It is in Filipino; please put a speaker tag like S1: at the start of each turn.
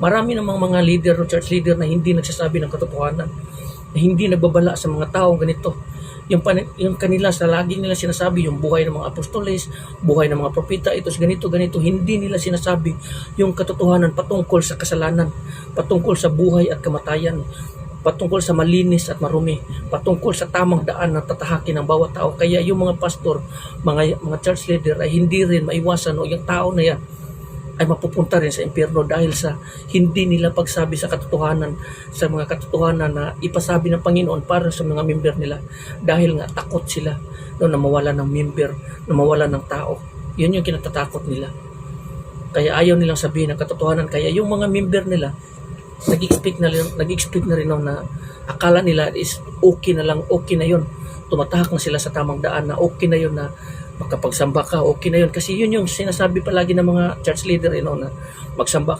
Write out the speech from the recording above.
S1: Marami namang mga leader o church leader na hindi nagsasabi ng katotohanan, na hindi nagbabala sa mga taong ganito. Yung kanila sa lagi nila sinasabi, yung buhay ng mga apostoles, buhay ng mga propeta, ito ganito, hindi nila sinasabi yung katotohanan patungkol sa kasalanan, patungkol sa buhay at kamatayan, patungkol sa malinis at marumi, patungkol sa tamang daan na tatahakin ng bawat tao. Kaya yung mga pastor, mga church leader ay hindi rin maiwasan o yung tao na yan ay mapupunta rin sa impyerno dahil sa hindi nila pagsabi sa katotohanan, sa mga katotohanan na ipasabi ng Panginoon para sa mga member nila, dahil nga takot sila na mawala ng member, na mawala ng tao. Yun yung kinatatakot nila. Kaya ayaw nilang sabihin ng katotohanan. Kaya yung mga member nila nag-expect na rin na akala nila is okay na lang, okay na yun. Tumatahak na sila sa tamang daan na okay na yun, na makapagsamba ka, okay na yun. Kasi yun yung sinasabi palagi ng mga church leader, na magsamba ka.